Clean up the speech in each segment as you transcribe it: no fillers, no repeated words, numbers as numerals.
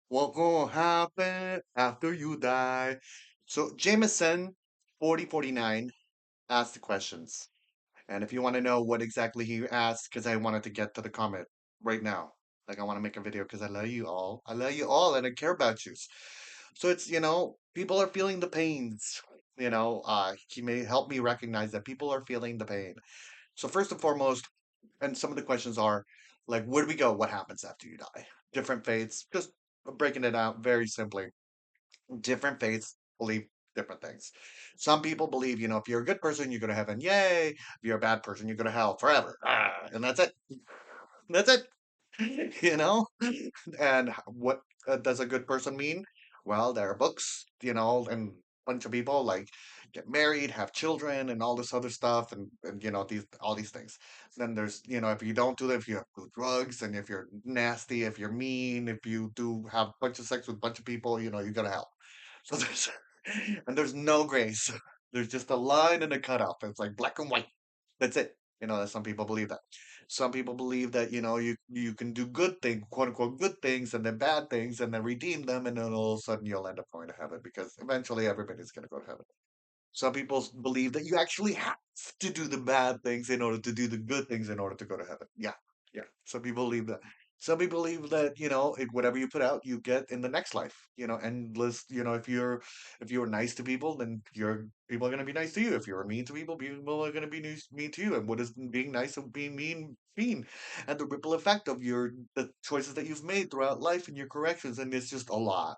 What gonna happen after you die? So Jameson 4049 asked the questions. And if you want to know what exactly he asked, because I wanted to get to the comment right now. Like I want to make a video because I love you all. I love you all and I care about you. So it's, people are feeling the pains. He may help me recognize that people are feeling the pain. So first and foremost, and some of the questions are like, where do we go? What happens after you die? Different faiths, just breaking it out very simply. Different faiths believe different things. Some people believe, if you're a good person, you go to heaven. Yay. If you're a bad person, you go to hell forever. And that's it. That's it. you know? And what does a good person mean? Well, there are books, and a bunch of people like get married, have children, and all this other stuff, and these all these things. Then there's, if you don't do that, if you do drugs, and if you're nasty, if you're mean, if you do have a bunch of sex with a bunch of people, you go to hell. So there's and there's no grace. There's just a line and a cutoff. It's like black and white. That's it. That some people believe that. Some people believe that, you can do good things, quote unquote good things, and then bad things, and then redeem them, and then all of a sudden you'll end up going to heaven because eventually everybody's gonna go to heaven. Some people believe that you actually have to do the bad things in order to do the good things in order to go to heaven. Yeah, yeah. Some people believe that. Some people believe that whatever you put out, you get in the next life. Endless. If you're nice to people, then people are going to be nice to you. If you're mean to people, people are going to be mean to you. And what is being nice and being mean? And the ripple effect of the choices that you've made throughout life and your corrections, and it's just a lot.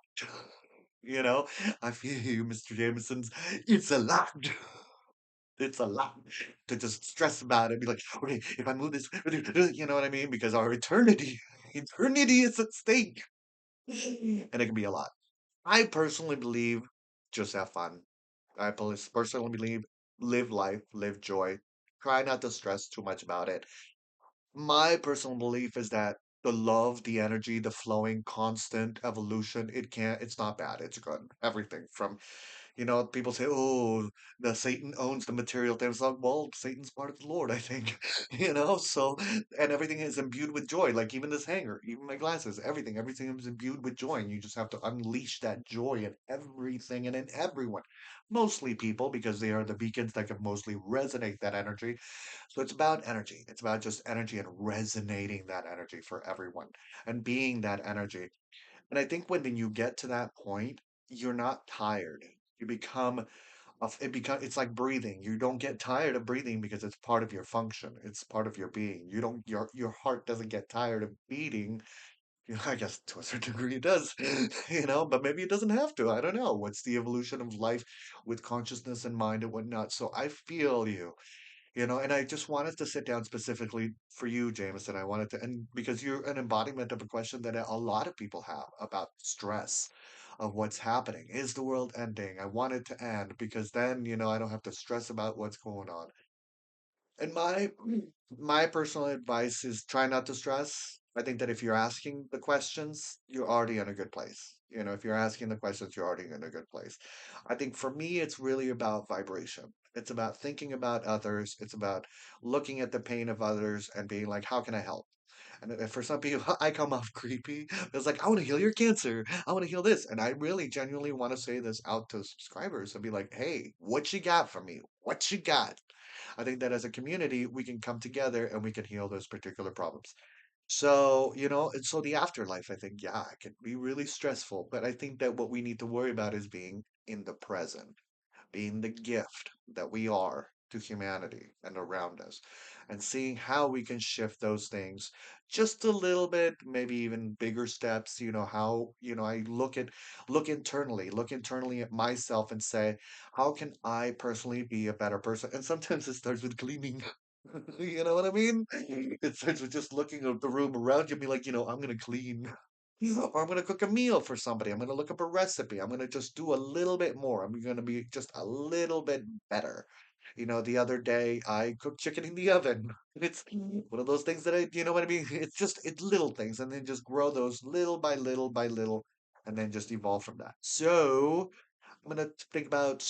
You know, I feel you, Mr. Jameson's. It's a lot. It's a lot to just stress about it. Be like, okay, if I move this, you know what I mean? Because our eternity is at stake. And it can be a lot. I personally believe just have fun. Personally believe live life, live joy. Try not to stress too much about it. My personal belief is that the love, the energy, the flowing, constant evolution, it's not bad. It's good. Everything from people say, "Oh, the Satan owns the material things." Like, well, Satan's part of the Lord, I think. So and everything is imbued with joy. Like even this hanger, even my glasses, everything is imbued with joy, and you just have to unleash that joy in everything and in everyone. Mostly people, because they are the beacons that can mostly resonate that energy. So it's about energy. It's about just energy and resonating that energy for everyone and being that energy. And I think when you get to that point, you're not tired. You become it's like breathing. You don't get tired of breathing because it's part of your function. It's part of your being. You don't your heart doesn't get tired of beating. I guess to a certain degree it does, but maybe it doesn't have to. I don't know. What's the evolution of life with consciousness and mind and whatnot? So I feel you. And I just wanted to sit down specifically for you, Jameson. I wanted to, and because you're an embodiment of a question that a lot of people have about stress of what's happening. Is the world ending? I want it to end because then, I don't have to stress about what's going on. And my personal advice is try not to stress. I think that if you're asking the questions, you're already in a good place. If you're asking the questions, you're already in a good place. I think for me, it's really about vibration. It's about thinking about others. It's about looking at the pain of others and being like, how can I help? And for some people, I come off creepy. It's like, I want to heal your cancer. I want to heal this. And I really genuinely want to say this out to subscribers and be like, hey, what you got for me? What you got? I think that as a community, we can come together and we can heal those particular problems. So, and so the afterlife, I think, yeah, it can be really stressful. But I think that what we need to worry about is being in the present, being the gift that we are to humanity and around us, and seeing how we can shift those things just a little bit, maybe even bigger steps. How, I look internally at myself and say, how can I personally be a better person? And sometimes it starts with cleaning. You know what I mean? It starts with just looking at the room around you and be like, I'm gonna clean. Or I'm going to cook a meal for somebody. I'm going to look up a recipe. I'm going to just do a little bit more. I'm going to be just a little bit better. The other day I cooked chicken in the oven. It's one of those things that you know what I mean? It's little things and then just grow those little by little by little and then just evolve from that. So I'm going to think about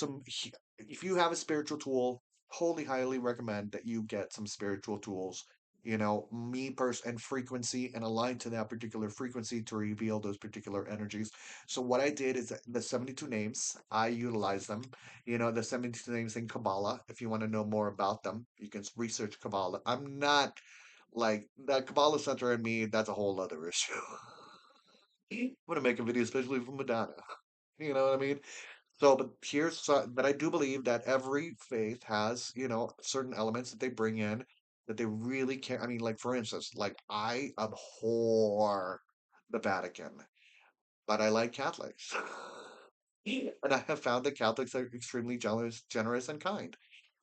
if you have a spiritual tool, highly recommend that you get some spiritual tools me person and frequency and align to that particular frequency to reveal those particular energies. So what I did is that the 72 names, I utilize them. The 72 names in Kabbalah. If you want to know more about them, you can research Kabbalah. I'm not like that Kabbalah Center and me, that's a whole other issue. I'm gonna make a video especially for Madonna. You know what I mean? So, but I do believe that every faith has, certain elements that they bring in that they really can't. I mean, like for instance, like I abhor the Vatican, but I like Catholics. And I have found that Catholics are extremely generous and kind.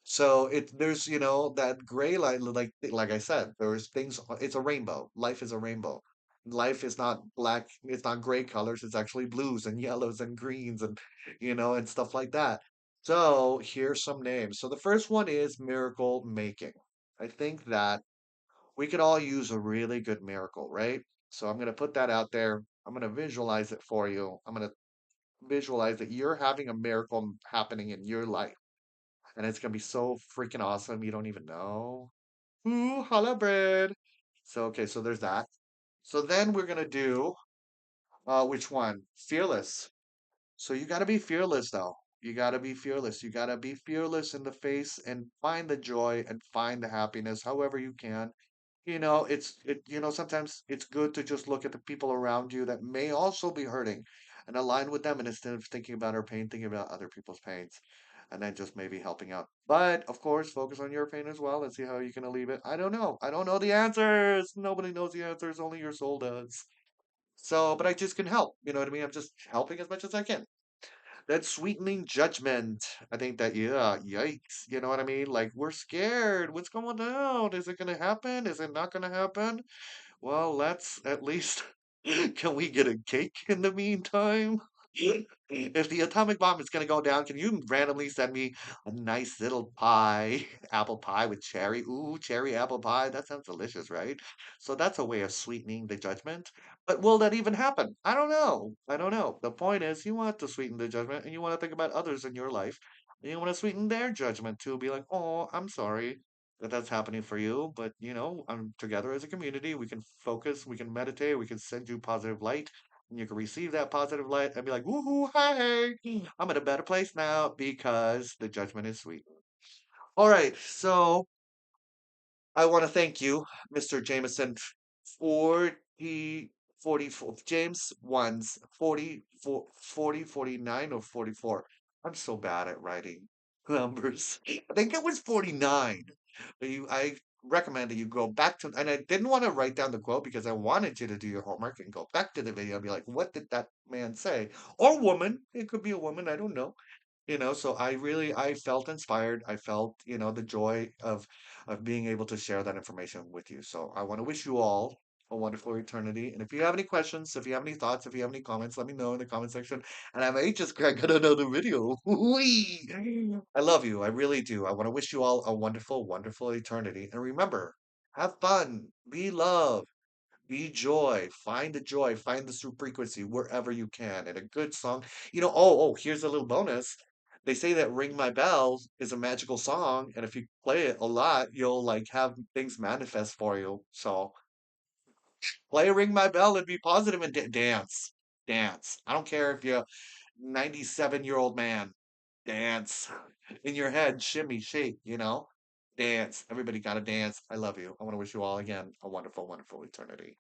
So there's that gray line, like I said, there's things. It's a rainbow. Life is a rainbow. Life is not black. It's not gray colors. It's actually blues and yellows and greens and and stuff like that. So here's some names. So the first one is miracle making. I think that we could all use a really good miracle, right? So I'm gonna put that out there. I'm gonna visualize it for you. I'm gonna visualize that you're having a miracle happening in your life and it's gonna be so freaking awesome. You don't even know. Ooh, holla bread. So okay, so there's that. So then we're gonna do which one? Fearless. So you gotta be fearless though. You gotta be fearless. You gotta be fearless in the face and find the joy and find the happiness however you can. Sometimes it's good to just look at the people around you that may also be hurting and align with them. And instead of thinking about our pain, thinking about other people's pains and then just maybe helping out. But of course, focus on your pain as well and see how you can alleviate it. I don't know. I don't know the answers. Nobody knows the answers. Only your soul does. So, but I just can help. You know what I mean? I'm just helping as much as I can. That sweetening judgment. I think that, yeah, yikes. You know what I mean? Like, we're scared. What's going on? Is it going to happen? Is it not going to happen? Well, let's at least. Can we get a cake in the meantime? If the atomic bomb is going to go down, can you randomly send me a nice little pie, apple pie with cherry? Ooh, cherry apple pie. That sounds delicious, right? So that's a way of sweetening the judgment. But will that even happen? I don't know. I don't know. The point is, you want to sweeten the judgment and you want to think about others in your life. And you want to sweeten their judgment too. Be like, oh, I'm sorry that that's happening for you. But, I'm together as a community. We can focus, we can meditate, we can send you positive light and you can receive that positive light and be like, woohoo, hey, I'm in a better place now because the judgment is sweet. All right, so I want to thank you, Mr. Jameson, 44. James one's 49 or 44. I'm so bad at writing numbers. I think it was 49. I recommend that you go back to, and I didn't want to write down the quote because I wanted you to do your homework and go back to the video and be like, what did that man say? Or woman. It could be a woman. I don't know. So I felt inspired. I felt, the joy of being able to share that information with you. So I want to wish you all a wonderful eternity. And if you have any questions, if you have any thoughts, if you have any comments, let me know in the comment section. And I may just crack another video. Whee! I love you. I really do. I want to wish you all a wonderful, wonderful eternity. And remember, have fun, be love. Be joy, find the frequency wherever you can. And a good song, here's a little bonus. They say that Ring My Bell is a magical song, and if you play it a lot, you'll like have things manifest for you. So play Ring My Bell and be positive and dance. Dance. I don't care if you're a 97-year-old man. Dance. In your head, shimmy, shake. Dance. Everybody gotta dance. I love you. I want to wish you all again a wonderful, wonderful eternity.